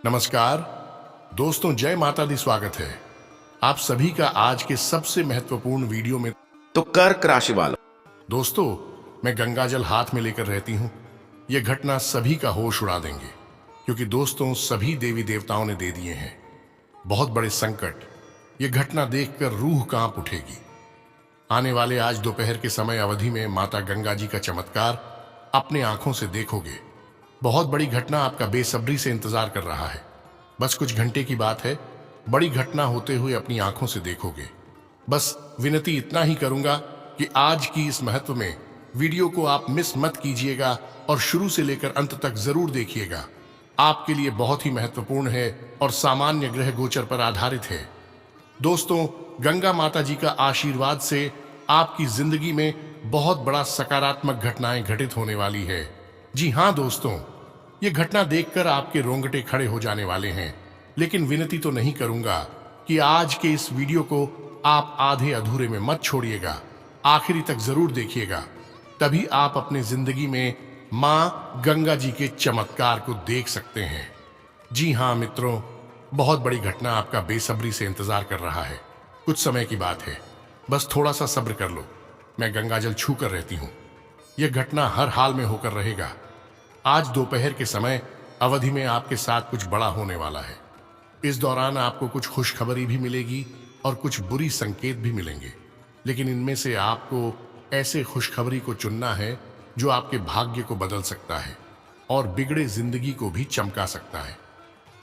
नमस्कार दोस्तों, जय माता दी। स्वागत है आप सभी का आज के सबसे महत्वपूर्ण वीडियो में। तो कर्क राशि वालों, दोस्तों, मैं गंगाजल हाथ में लेकर रहती हूं। यह घटना सभी का होश उड़ा देंगे, क्योंकि दोस्तों सभी देवी देवताओं ने दे दिए हैं बहुत बड़े संकट। यह घटना देखकर रूह कांप उठेगी। आने वाले आज दोपहर के समय अवधि में माता गंगा जी का चमत्कार अपने आंखों से देखोगे। बहुत बड़ी घटना आपका बेसब्री से इंतजार कर रहा है। बस कुछ घंटे की बात है, बड़ी घटना होते हुए अपनी आंखों से देखोगे। बस विनती इतना ही करूंगा कि आज की इस महत्व में वीडियो को आप मिस मत कीजिएगा और शुरू से लेकर अंत तक जरूर देखिएगा। आपके लिए बहुत ही महत्वपूर्ण है और सामान्य ग्रह गोचर पर आधारित है। दोस्तों, गंगा माता जी का आशीर्वाद से आपकी जिंदगी में बहुत बड़ा सकारात्मक घटनाएं घटित होने वाली है। जी हां दोस्तों, ये घटना देखकर आपके रोंगटे खड़े हो जाने वाले हैं। लेकिन विनती तो नहीं करूंगा कि आज के इस वीडियो को आप आधे अधूरे में मत छोड़िएगा, आखिरी तक जरूर देखिएगा। तभी आप अपने जिंदगी में मां गंगा जी के चमत्कार को देख सकते हैं। जी हां मित्रों, बहुत बड़ी घटना आपका बेसब्री से इंतजार कर रहा है। कुछ समय की बात है, बस थोड़ा सा सब्र कर लो। मैं गंगाजल छू कर रहती हूं। यह घटना हर हाल में होकर रहेगा। आज दोपहर के समय अवधि में आपके साथ कुछ बड़ा होने वाला है। इस दौरान आपको कुछ खुशखबरी भी मिलेगी और कुछ बुरी संकेत भी मिलेंगे। लेकिन इनमें से आपको ऐसे खुशखबरी को चुनना है जो आपके भाग्य को बदल सकता है और बिगड़े जिंदगी को भी चमका सकता है।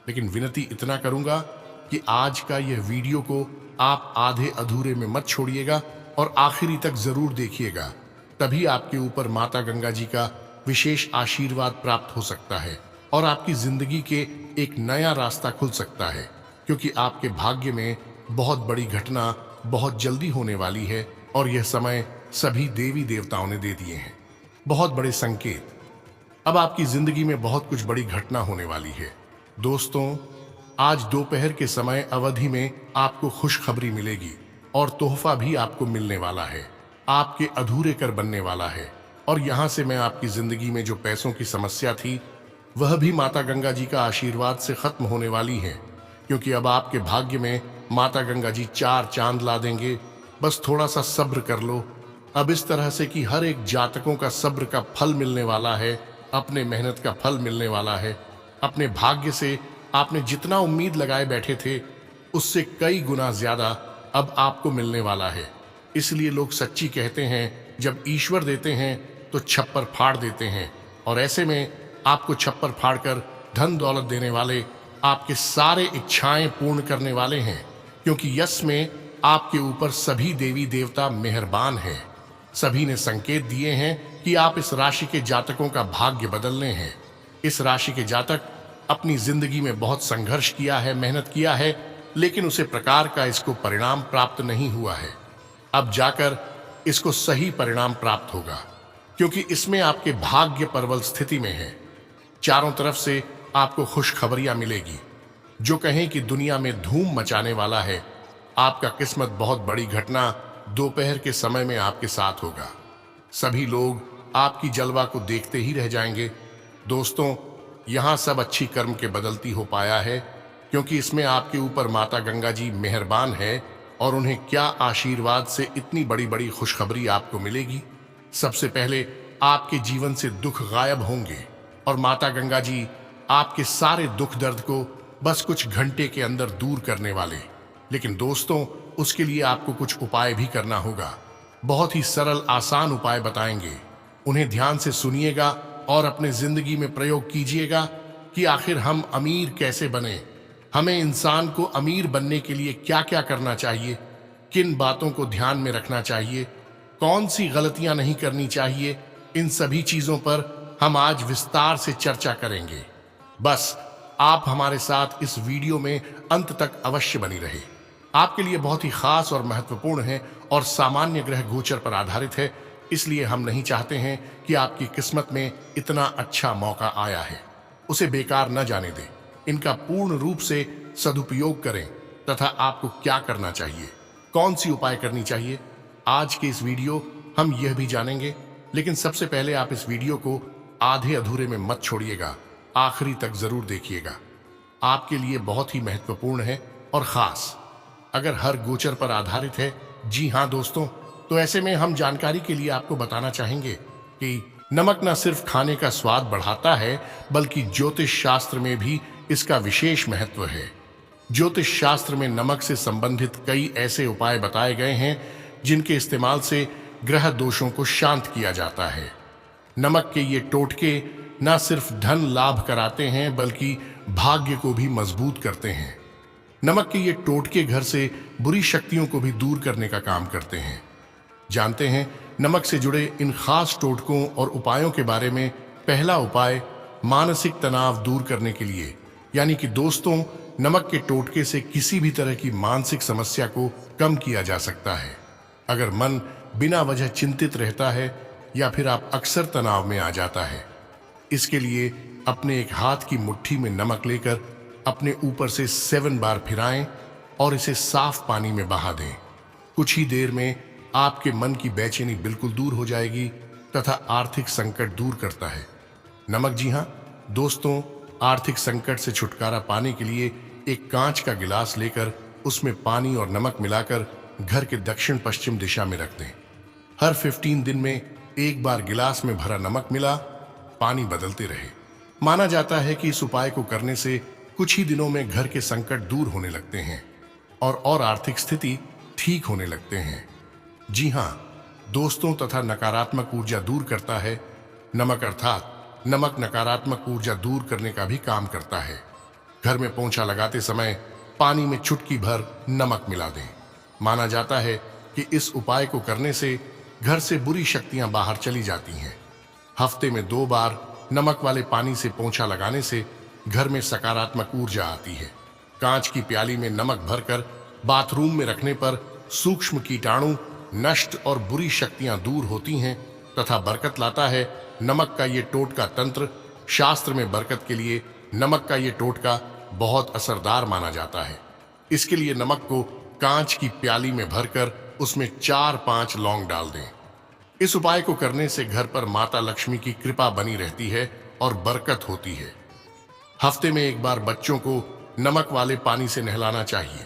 लेकिन विनती इतना करूंगा कि आज का यह वीडियो को आप आधे अधूरे में मत छोड़िएगा और आखिरी तक जरूर देखिएगा। तभी आपके ऊपर माता गंगा जी का विशेष आशीर्वाद प्राप्त हो सकता है और आपकी जिंदगी के एक नया रास्ता खुल सकता है, क्योंकि आपके भाग्य में बहुत बड़ी घटना बहुत जल्दी होने वाली है और यह समय सभी देवी देवताओं ने दे दिए हैं। बहुत बड़े संकेत। अब आपकी जिंदगी में बहुत कुछ बड़ी घटना होने वाली है। दोस्तों, आज दोपहर के समय अवधि में आपको खुशखबरी मिलेगी और तोहफा भी आपको मिलने वाला है। आपके अधूरे कर बनने वाला है और यहां से मैं आपकी जिंदगी में जो पैसों की समस्या थी वह भी माता गंगा जी का आशीर्वाद से खत्म होने वाली है, क्योंकि अब आपके भाग्य में माता गंगा जी 4 चांद ला देंगे। बस थोड़ा सा सब्र कर लो। अब इस तरह से कि हर एक जातकों का सब्र का फल मिलने वाला है, अपने मेहनत का फल मिलने वाला है। अपने भाग्य से आपने जितना उम्मीद लगाए बैठे थे उससे कई गुना ज्यादा अब आपको मिलने वाला है। इसलिए लोग सच्ची कहते हैं, जब ईश्वर देते हैं तो छप्पर फाड़ देते हैं, और ऐसे में आपको छप्पर फाड़कर धन दौलत देने वाले आपके सारे इच्छाएं पूर्ण करने वाले हैं, क्योंकि यश में आपके ऊपर सभी देवी देवता मेहरबान हैं। सभी ने संकेत दिए हैं कि आप इस राशि के जातकों का भाग्य बदलने हैं। इस राशि के जातक अपनी जिंदगी में बहुत संघर्ष किया है, मेहनत किया है, लेकिन उसे प्रकार का इसको परिणाम प्राप्त नहीं हुआ है। अब जाकर इसको सही परिणाम प्राप्त होगा, क्योंकि इसमें आपके भाग्य परवल स्थिति में है। चारों तरफ से आपको खुशखबरियां मिलेगी जो कहें कि दुनिया में धूम मचाने वाला है। आपका किस्मत बहुत बड़ी घटना दोपहर के समय में आपके साथ होगा। सभी लोग आपकी जलवा को देखते ही रह जाएंगे। दोस्तों, यहां सब अच्छी कर्म के बदलती हो पाया है, क्योंकि इसमें आपके ऊपर माता गंगा जी मेहरबान है और उन्हें क्या आशीर्वाद से इतनी बड़ी बड़ी खुशखबरी आपको मिलेगी। सबसे पहले आपके जीवन से दुख गायब होंगे और माता गंगा जी आपके सारे दुख दर्द को बस कुछ घंटे के अंदर दूर करने वाले। लेकिन दोस्तों, उसके लिए आपको कुछ उपाय भी करना होगा। बहुत ही सरल आसान उपाय बताएंगे, उन्हें ध्यान से सुनिएगा और अपने जिंदगी में प्रयोग कीजिएगा कि आखिर हम अमीर कैसे बने, हमें इंसान को अमीर बनने के लिए क्या क्या करना चाहिए, किन बातों को ध्यान में रखना चाहिए, कौन सी गलतियां नहीं करनी चाहिए। इन सभी चीजों पर हम आज विस्तार से चर्चा करेंगे। बस आप हमारे साथ इस वीडियो में अंत तक अवश्य बनी रहे। आपके लिए बहुत ही खास और महत्वपूर्ण है और सामान्य ग्रह गोचर पर आधारित है, इसलिए हम नहीं चाहते हैं कि आपकी किस्मत में इतना अच्छा मौका आया है उसे बेकार न जाने दें। इनका पूर्ण रूप से सदुपयोग करें तथा आपको क्या करना चाहिए, कौन सी उपाय करनी चाहिए, आज के इस वीडियो हम यह भी जानेंगे। लेकिन सबसे पहले आप इस वीडियो को आधे अधूरे में मत छोड़िएगा, आखिरी तक जरूर देखिएगा। आपके लिए बहुत ही महत्वपूर्ण है और खास अगर हर गोचर पर आधारित है। जी हाँ दोस्तों, तो ऐसे में हम जानकारी के लिए आपको बताना चाहेंगे कि नमक न सिर्फ खाने का स्वाद बढ़ाता है बल्कि ज्योतिष शास्त्र में भी इसका विशेष महत्व है। ज्योतिष शास्त्र में नमक से संबंधित कई ऐसे उपाय बताए गए हैं जिनके इस्तेमाल से ग्रह दोषों को शांत किया जाता है। नमक के ये टोटके न सिर्फ धन लाभ कराते हैं बल्कि भाग्य को भी मजबूत करते हैं। नमक के ये टोटके घर से बुरी शक्तियों को भी दूर करने का काम करते हैं। जानते हैं नमक से जुड़े इन खास टोटकों और उपायों के बारे में। पहला उपाय मानसिक तनाव दूर करने के लिए, यानी कि दोस्तों नमक के टोटके से किसी भी तरह की मानसिक समस्या को कम किया जा सकता है। अगर मन बिना वजह चिंतित रहता है या फिर आप अक्सर तनाव में आ जाता है, इसके लिए अपने एक हाथ की मुट्ठी में नमक लेकर अपने ऊपर से 7 बार फिराएं और इसे साफ पानी में बहा दें। कुछ ही देर में आपके मन की बेचैनी बिल्कुल दूर हो जाएगी तथा आर्थिक संकट दूर करता है नमक। जी हाँ दोस्तों, आर्थिक संकट से छुटकारा पाने के लिए एक कांच का गिलास लेकर उसमें पानी और नमक मिलाकर घर के दक्षिण पश्चिम दिशा में रख दें। हर 15 दिन में एक बार गिलास में भरा नमक मिला पानी बदलते रहे। माना जाता है कि इस उपाय को करने से कुछ ही दिनों में घर के संकट दूर होने लगते हैं और आर्थिक स्थिति ठीक होने लगते हैं। जी हाँ दोस्तों, तथा नकारात्मक ऊर्जा दूर करता है नमक, अर्थात नमक नकारात्मक ऊर्जा दूर करने का भी काम करता है। घर में पोंछा लगाते समय पानी में चुटकी भर नमक मिला दें। माना जाता है कि इस उपाय को करने से घर से बुरी शक्तियां बाहर चली जाती हैं। हफ्ते में 2 बार नमक वाले पानी से पोंछा लगाने से घर में सकारात्मक ऊर्जा आती है। कांच की प्याली में नमक भरकर बाथरूम में रखने पर सूक्ष्म कीटाणु नष्ट और बुरी शक्तियां दूर होती हैं तथा बरकत लाता है। नमक का ये टोटका तंत्र शास्त्र में बरकत के लिए नमक का ये टोटका बहुत असरदार माना जाता है। इसके लिए नमक को कांच की प्याली में भरकर उसमें 4-5 लौंग डाल दें। इस उपाय को करने से घर पर माता लक्ष्मी की कृपा बनी रहती है और बरकत होती है। हफ्ते में एक बार बच्चों को नमक वाले पानी से नहलाना चाहिए।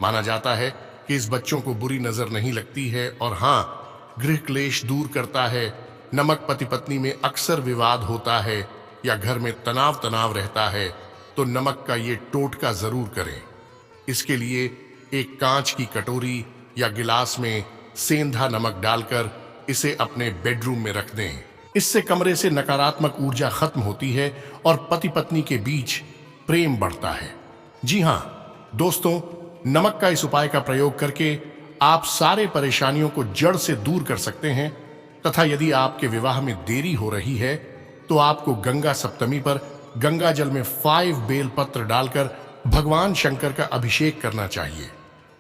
माना जाता है कि इस बच्चों को बुरी नजर नहीं लगती है और हाँ, गृह क्लेश दूर करता है। नमक पति पत्नी में अक्सर विवाद होता है या घर में तनाव रहता है तो नमक का ये टोटका जरूर करें। इसके लिए एक कांच की कटोरी या गिलास में सेंधा नमक डालकर इसे अपने बेडरूम में रख दें। इससे कमरे से नकारात्मक ऊर्जा खत्म होती है और पति पत्नी के बीच प्रेम बढ़ता है। जी हाँ दोस्तों, नमक का इस उपाय का प्रयोग करके आप सारे परेशानियों को जड़ से दूर कर सकते हैं तथा यदि आपके विवाह में देरी हो रही है तो आपको गंगा सप्तमी पर गंगा जल में 5 बेल पत्र डालकर भगवान शंकर का अभिषेक करना चाहिए।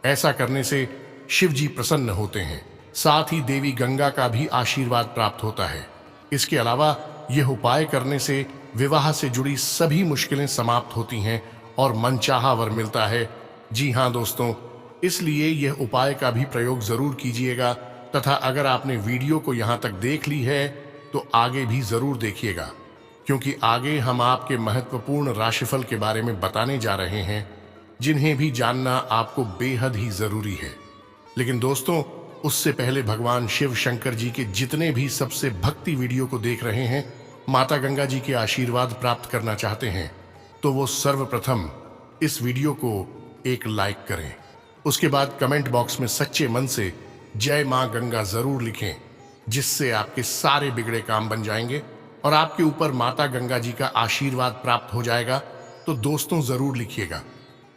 ऐसा करने से शिव जी प्रसन्न होते हैं, साथ ही देवी गंगा का भी आशीर्वाद प्राप्त होता है। इसके अलावा यह उपाय करने से विवाह से जुड़ी सभी मुश्किलें समाप्त होती हैं और मनचाहा वर मिलता है। जी हाँ दोस्तों, इसलिए यह उपाय का भी प्रयोग जरूर कीजिएगा तथा अगर आपने वीडियो को यहाँ तक देख ली है तो आगे भी जरूर देखिएगा, क्योंकि आगे हम आपके महत्वपूर्ण राशिफल के बारे में बताने जा रहे हैं जिन्हें भी जानना आपको बेहद ही जरूरी है। लेकिन दोस्तों, उससे पहले भगवान शिव शंकर जी के जितने भी सबसे भक्ति वीडियो को देख रहे हैं, माता गंगा जी के आशीर्वाद प्राप्त करना चाहते हैं तो वो सर्वप्रथम इस वीडियो को एक लाइक करें। उसके बाद कमेंट बॉक्स में सच्चे मन से जय मां गंगा जरूर लिखें, जिससे आपके सारे बिगड़े काम बन जाएंगे और आपके ऊपर माता गंगा जी का आशीर्वाद प्राप्त हो जाएगा। तो दोस्तों जरूर लिखिएगा।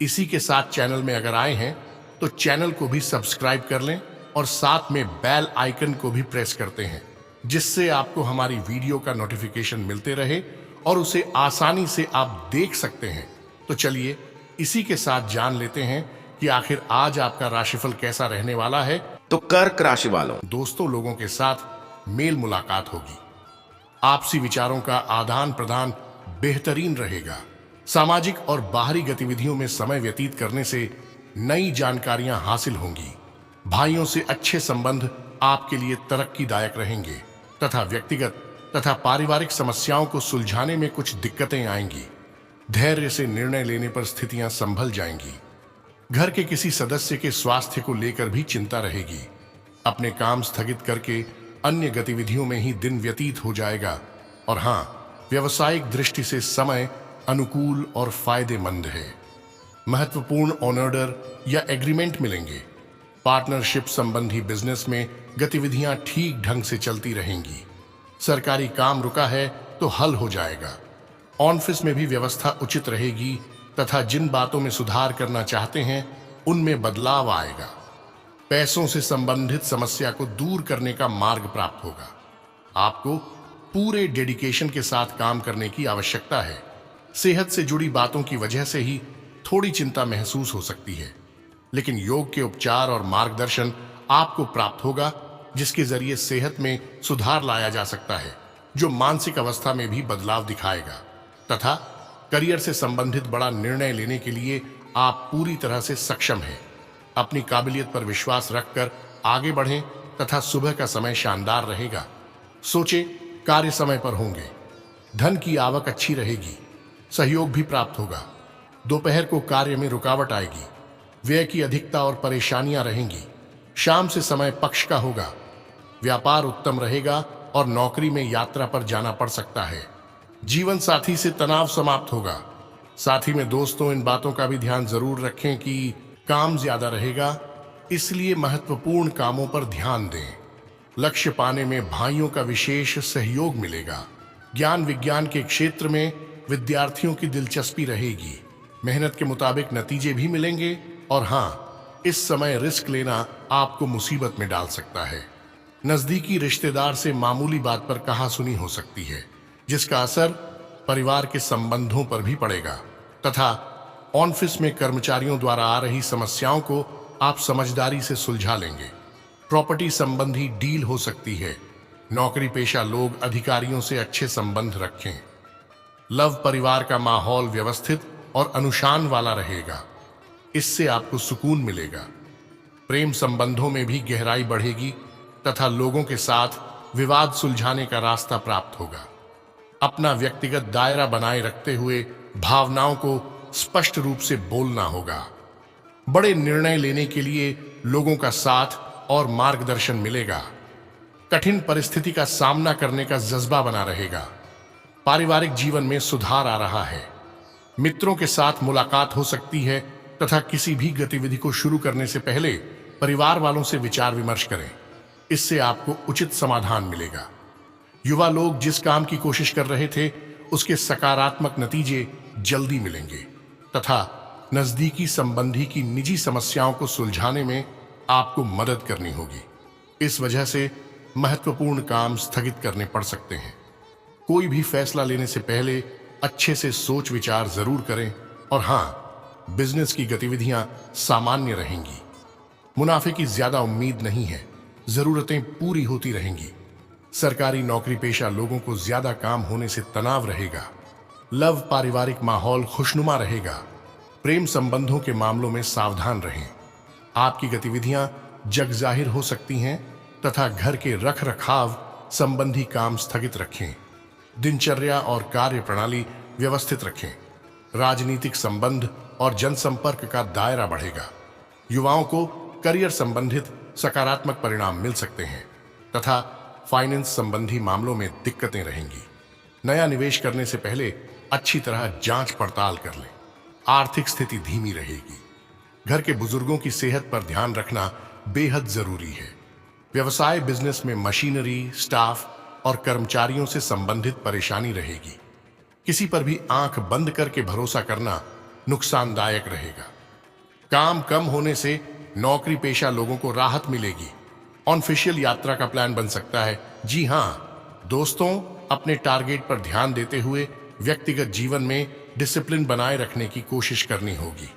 इसी के साथ चैनल में अगर आए हैं तो चैनल को भी सब्सक्राइब कर लें और साथ में बेल आइकन को भी प्रेस करते हैं, जिससे आपको हमारी वीडियो का नोटिफिकेशन मिलते रहे और उसे आसानी से आप देख सकते हैं। तो चलिए इसी के साथ जान लेते हैं कि आखिर आज आपका राशिफल कैसा रहने वाला है। तो कर्क राशि वालों, दोस्तों लोगों के साथ मेल मुलाकात होगी, आपसी विचारों का आदान प्रदान बेहतरीन रहेगा। सामाजिक और बाहरी गतिविधियों में समय व्यतीत करने से नई जानकारियां हासिल होंगी। भाइयों से अच्छे संबंध आपके लिए तरक्कीदायक रहेंगे तथा व्यक्तिगत तथा पारिवारिक समस्याओं को सुलझाने में कुछ दिक्कतें आएंगी। धैर्य से निर्णय लेने पर स्थितियां संभल जाएंगी। घर के किसी सदस्य के स्वास्थ्य को लेकर भी चिंता रहेगी। अपने काम स्थगित करके अन्य गतिविधियों में ही दिन व्यतीत हो जाएगा। और हाँ, व्यावसायिक दृष्टि से समय अनुकूल और फायदेमंद है। महत्वपूर्ण ऑर्डर या एग्रीमेंट मिलेंगे। पार्टनरशिप संबंधी बिजनेस में गतिविधियां ठीक ढंग से चलती रहेंगी। सरकारी काम रुका है तो हल हो जाएगा। ऑफिस में भी व्यवस्था उचित रहेगी तथा जिन बातों में सुधार करना चाहते हैं उनमें बदलाव आएगा। पैसों से संबंधित समस्या को दूर करने का मार्ग प्राप्त होगा। आपको पूरे डेडिकेशन के साथ काम करने की आवश्यकता है। सेहत से जुड़ी बातों की वजह से ही थोड़ी चिंता महसूस हो सकती है, लेकिन योग के उपचार और मार्गदर्शन आपको प्राप्त होगा, जिसके जरिए सेहत में सुधार लाया जा सकता है, जो मानसिक अवस्था में भी बदलाव दिखाएगा। तथा करियर से संबंधित बड़ा निर्णय लेने के लिए आप पूरी तरह से सक्षम हैं। अपनी काबिलियत पर विश्वास रखकर आगे बढ़ें तथा सुबह का समय शानदार रहेगा। सोचे कार्य समय पर होंगे। धन की आवक अच्छी रहेगी। सहयोग भी प्राप्त होगा। दोपहर को कार्य में रुकावट आएगी। व्यय की अधिकता और परेशानियां रहेंगी। शाम से समय पक्ष का होगा। व्यापार उत्तम रहेगा और नौकरी में यात्रा पर जाना पड़ सकता है। जीवन साथी से तनाव समाप्त होगा। साथ ही में दोस्तों, इन बातों का भी ध्यान जरूर रखें कि काम ज्यादा रहेगा, इसलिए महत्वपूर्ण कामों पर ध्यान दें। लक्ष्य पाने में भाइयों का विशेष सहयोग मिलेगा। ज्ञान विज्ञान के क्षेत्र में विद्यार्थियों की दिलचस्पी रहेगी। मेहनत के मुताबिक नतीजे भी मिलेंगे। और हाँ, इस समय रिस्क लेना आपको मुसीबत में डाल सकता है। नजदीकी रिश्तेदार से मामूली बात पर कहासुनी हो सकती है, जिसका असर परिवार के संबंधों पर भी पड़ेगा। तथा ऑफिस में कर्मचारियों द्वारा आ रही समस्याओं को आप समझदारी से सुलझा लेंगे। प्रॉपर्टी संबंधी डील हो सकती है। नौकरी पेशा लोग अधिकारियों से अच्छे संबंध रखें। लव परिवार का माहौल व्यवस्थित और अनुशान वाला रहेगा। इससे आपको सुकून मिलेगा। प्रेम संबंधों में भी गहराई बढ़ेगी तथा लोगों के साथ विवाद सुलझाने का रास्ता प्राप्त होगा। अपना व्यक्तिगत दायरा बनाए रखते हुए भावनाओं को स्पष्ट रूप से बोलना होगा। बड़े निर्णय लेने के लिए लोगों का साथ और मार्गदर्शन मिलेगा। कठिन परिस्थिति का सामना करने का जज्बा बना रहेगा। पारिवारिक जीवन में सुधार आ रहा है। मित्रों के साथ मुलाकात हो सकती है तथा किसी भी गतिविधि को शुरू करने से पहले परिवार वालों से विचार विमर्श करें। इससे आपको उचित समाधान मिलेगा। युवा लोग जिस काम की कोशिश कर रहे थे उसके सकारात्मक नतीजे जल्दी मिलेंगे तथा नजदीकी संबंधी की निजी समस्याओं को सुलझाने में आपको मदद करनी होगी। इस वजह से महत्वपूर्ण काम स्थगित करने पड़ सकते हैं। कोई भी फैसला लेने से पहले अच्छे से सोच विचार जरूर करें। और हाँ, बिजनेस की गतिविधियां सामान्य रहेंगी। मुनाफे की ज्यादा उम्मीद नहीं है। जरूरतें पूरी होती रहेंगी। सरकारी नौकरी पेशा लोगों को ज्यादा काम होने से तनाव रहेगा। लव पारिवारिक माहौल खुशनुमा रहेगा। प्रेम संबंधों के मामलों में सावधान रहें। आपकी गतिविधियां जग जाहिर हो सकती हैं तथा घर के रख रखाव संबंधी काम स्थगित रखें। दिनचर्या और कार्य प्रणाली व्यवस्थित रखें। राजनीतिक संबंध और जनसंपर्क का दायरा बढ़ेगा। युवाओं को करियर संबंधित सकारात्मक परिणाम मिल सकते हैं तथा फाइनेंस संबंधी मामलों में दिक्कतें रहेंगी। नया निवेश करने से पहले अच्छी तरह जांच पड़ताल कर लें। आर्थिक स्थिति धीमी रहेगी। घर के बुजुर्गों की सेहत पर ध्यान रखना बेहद जरूरी है। व्यवसाय बिजनेस में मशीनरी, स्टाफ और कर्मचारियों से संबंधित परेशानी रहेगी। किसी पर भी आंख बंद करके भरोसा करना नुकसानदायक रहेगा। काम कम होने से नौकरी पेशा लोगों को राहत मिलेगी। ऑफिशियल यात्रा का प्लान बन सकता है। जी हाँ दोस्तों, अपने टारगेट पर ध्यान देते हुए व्यक्तिगत जीवन में डिसिप्लिन बनाए रखने की कोशिश करनी होगी।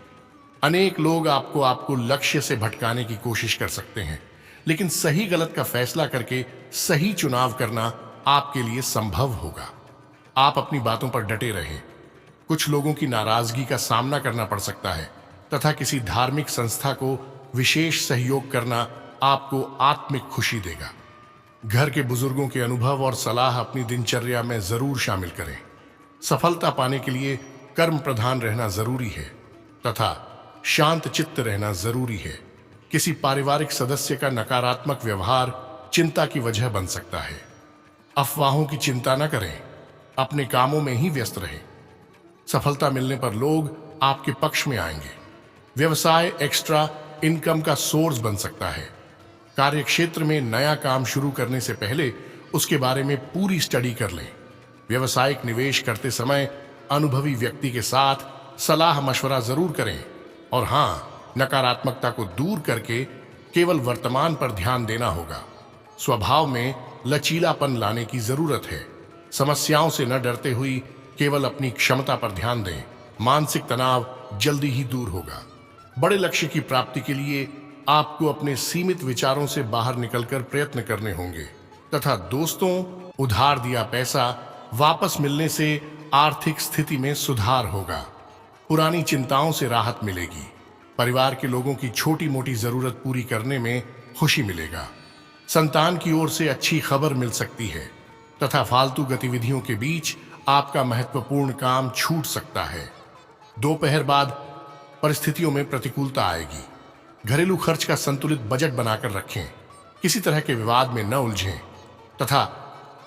अनेक लोग आपको लक्ष्य से भटकाने की कोशिश कर सकते हैं, लेकिन सही गलत का फैसला करके सही चुनाव करना आपके लिए संभव होगा। आप अपनी बातों पर डटे रहें। कुछ लोगों की नाराजगी का सामना करना पड़ सकता है तथा किसी धार्मिक संस्था को विशेष सहयोग करना आपको आत्मिक खुशी देगा। घर के बुजुर्गों के अनुभव और सलाह अपनी दिनचर्या में जरूर शामिल करें। सफलता पाने के लिए कर्म प्रधान रहना जरूरी है तथा शांत चित्त रहना जरूरी है। किसी पारिवारिक सदस्य का नकारात्मक व्यवहार चिंता की वजह बन सकता है। अफवाहों की चिंता न करें, अपने कामों में ही व्यस्त रहें। सफलता मिलने पर लोग आपके पक्ष में आएंगे। व्यवसाय एक्स्ट्रा इनकम का सोर्स बन सकता है। कार्यक्षेत्र में नया काम शुरू करने से पहले उसके बारे में पूरी स्टडी कर लें। व्यवसायिक निवेश करते समय अनुभवी व्यक्ति के साथ सलाह मशवरा जरूर करें और हाँ, नकारात्मकता को दूर करके केवल वर्तमान पर ध्यान देना होगा। स्वभाव में लचीलापन लाने की जरूरत है। समस्याओं से न डरते हुए केवल अपनी क्षमता पर ध्यान दें। मानसिक तनाव जल्दी ही दूर होगा। बड़े लक्ष्य की प्राप्ति के लिए आपको अपने सीमित विचारों से बाहर निकलकर प्रयत्न करने होंगे तथा दोस्तों, उधार दिया पैसा वापस मिलने से आर्थिक स्थिति में सुधार होगा। पुरानी चिंताओं से राहत मिलेगी। परिवार के लोगों की छोटी मोटी जरूरत पूरी करने में खुशी मिलेगा। संतान की ओर से अच्छी खबर मिल सकती है तथा फालतू गतिविधियों के बीच आपका महत्वपूर्ण काम छूट सकता है। दोपहर बाद परिस्थितियों में प्रतिकूलता आएगी। घरेलू खर्च का संतुलित बजट बनाकर रखें। किसी तरह के विवाद में न उलझें तथा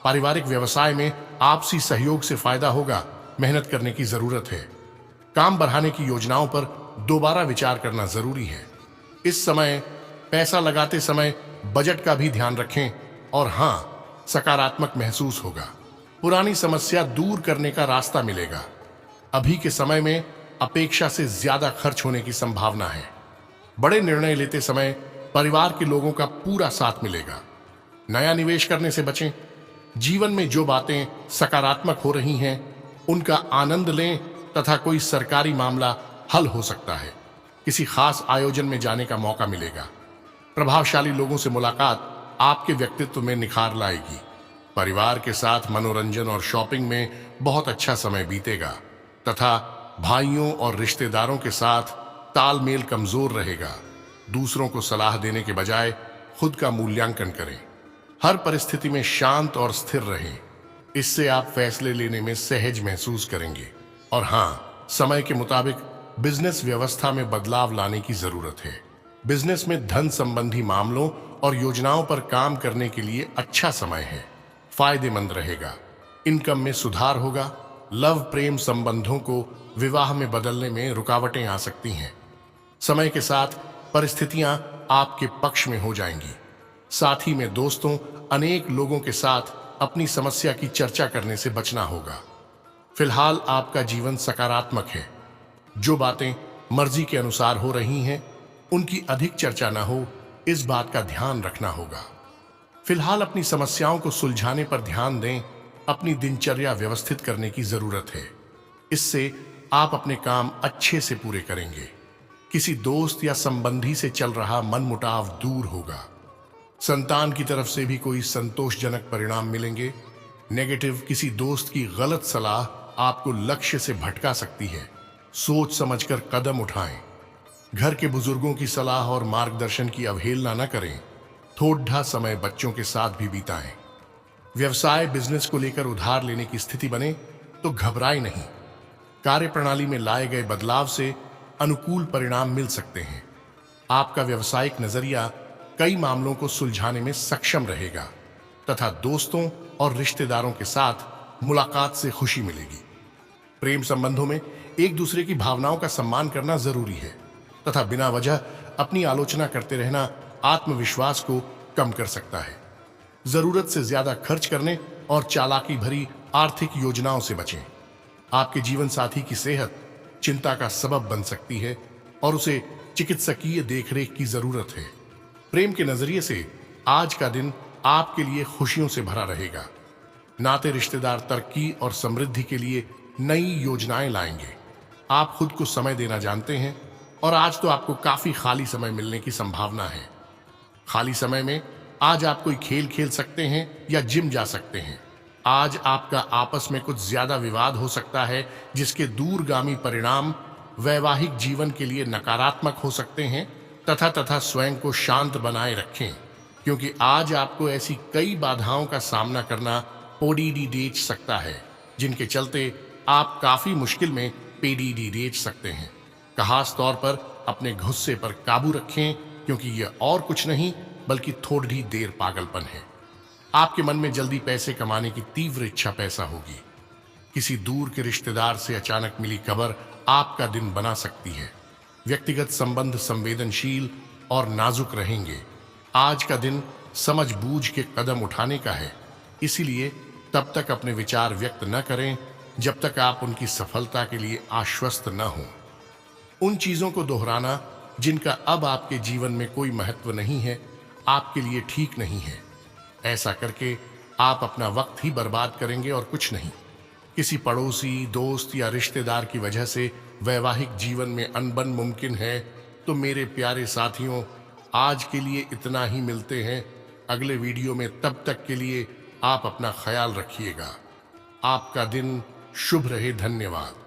पारिवारिक व्यवसाय में आपसी सहयोग से फायदा होगा। मेहनत करने की जरूरत है। काम बढ़ाने की योजनाओं पर दोबारा विचार करना जरूरी है। इस समय पैसा लगाते समय बजट का भी ध्यान रखें और हाँ, सकारात्मक महसूस होगा। पुरानी समस्या दूर करने का रास्ता मिलेगा। अभी के समय में अपेक्षा से ज्यादा खर्च होने की संभावना है। बड़े निर्णय लेते समय परिवार के लोगों का पूरा साथ मिलेगा। नया निवेश करने से बचें। जीवन में जो बातें सकारात्मक हो रही हैं उनका आनंद लें तथा कोई सरकारी मामला हल हो सकता है। किसी खास आयोजन में जाने का मौका मिलेगा। प्रभावशाली लोगों से मुलाकात आपके व्यक्तित्व में निखार लाएगी। परिवार के साथ मनोरंजन और शॉपिंग में बहुत अच्छा समय बीतेगा तथा भाइयों और रिश्तेदारों के साथ तालमेल कमजोर रहेगा। दूसरों को सलाह देने के बजाय खुद का मूल्यांकन करें। हर परिस्थिति में शांत और स्थिर रहें। इससे आप फैसले लेने में सहज महसूस करेंगे। और हाँ, समय के मुताबिक बिजनेस व्यवस्था में बदलाव लाने की जरूरत है। बिजनेस में धन संबंधी मामलों और योजनाओं पर काम करने के लिए अच्छा समय है। फायदेमंद रहेगा। इनकम में सुधार होगा। लव प्रेम संबंधों को विवाह में बदलने में रुकावटें आ सकती हैं। समय के साथ परिस्थितियां आपके पक्ष में हो जाएंगी। साथ ही में दोस्तों, अनेक लोगों के साथ अपनी समस्या की चर्चा करने से बचना होगा। फिलहाल आपका जीवन सकारात्मक है। जो बातें मर्जी के अनुसार हो रही हैं उनकी अधिक चर्चा न हो, इस बात का ध्यान रखना होगा। फिलहाल अपनी समस्याओं को सुलझाने पर ध्यान दें। अपनी दिनचर्या व्यवस्थित करने की जरूरत है। इससे आप अपने काम अच्छे से पूरे करेंगे। किसी दोस्त या संबंधी से चल रहा मनमुटाव दूर होगा। संतान की तरफ से भी कोई संतोषजनक परिणाम मिलेंगे। नेगेटिव किसी दोस्त की गलत सलाह आपको लक्ष्य से भटका सकती है। सोच समझकर कदम उठाएं। घर के बुजुर्गों की सलाह और मार्गदर्शन की अवहेलना न करें। थोड़ा समय बच्चों के साथ भी बिताएं। व्यवसाय बिजनेस को लेकर उधार लेने की स्थिति बने तो घबराएं नहीं। कार्य प्रणाली में लाए गए बदलाव से अनुकूल परिणाम मिल सकते हैं। आपका व्यवसायिक नजरिया कई मामलों को सुलझाने में सक्षम रहेगा तथा दोस्तों और रिश्तेदारों के साथ मुलाकात से खुशी मिलेगी। प्रेम संबंधों में एक दूसरे की भावनाओं का सम्मान करना जरूरी है तथा बिना वजह अपनी आलोचना करते रहना आत्मविश्वास को कम कर सकता है। जरूरत से ज्यादा खर्च करने और चालाकी भरी आर्थिक योजनाओं से बचें। आपके जीवन साथी की सेहत चिंता का सबब बन सकती है और उसे चिकित्सकीय देखरेख की जरूरत है। प्रेम के नजरिए से आज का दिन आपके लिए खुशियों से भरा रहेगा। नाते रिश्तेदार तरक्की और समृद्धि के लिए नई योजनाएं लाएंगे। आप खुद को समय देना जानते हैं और आज तो आपको काफी खाली समय मिलने की संभावना है। खाली समय में आज आप कोई खेल खेल सकते हैं या जिम जा सकते हैं। आज आपका आपस में कुछ ज्यादा विवाद हो सकता है जिसके दूरगामी परिणाम वैवाहिक जीवन के लिए नकारात्मक हो सकते हैं। तथा स्वयं को शांत बनाए रखें क्योंकि आज आपको ऐसी कई बाधाओं का सामना करना ओडीडी देख सकता है जिनके चलते आप काफी मुश्किल में पेडीडी रेच सकते हैं। खास तौर पर अपने गुस्से पर काबू रखें, क्योंकि यह और कुछ नहीं बल्कि थोड़ी देर पागलपन है। आपके मन में जल्दी पैसे कमाने की तीव्र इच्छा पैदा होगी। किसी दूर के रिश्तेदार से अचानक मिली खबर आपका दिन बना सकती है। व्यक्तिगत संबंध संवेदनशील और नाजुक रहेंगे। आज का दिन समझ बूझ के कदम उठाने का है, इसीलिए तब तक अपने विचार व्यक्त न करें जब तक आप उनकी सफलता के लिए आश्वस्त न हों। उन चीजों को दोहराना जिनका अब आपके जीवन में कोई महत्व नहीं है, आपके लिए ठीक नहीं है। ऐसा करके आप अपना वक्त ही बर्बाद करेंगे और कुछ नहीं। किसी पड़ोसी, दोस्त या रिश्तेदार की वजह से वैवाहिक जीवन में अनबन मुमकिन है, तो मेरे प्यारे साथियों, आज के लिए इतना ही। मिलते हैं अगले वीडियो में। तब तक के लिए आप अपना ख्याल रखिएगा। आपका दिन शुभ रहे। धन्यवाद।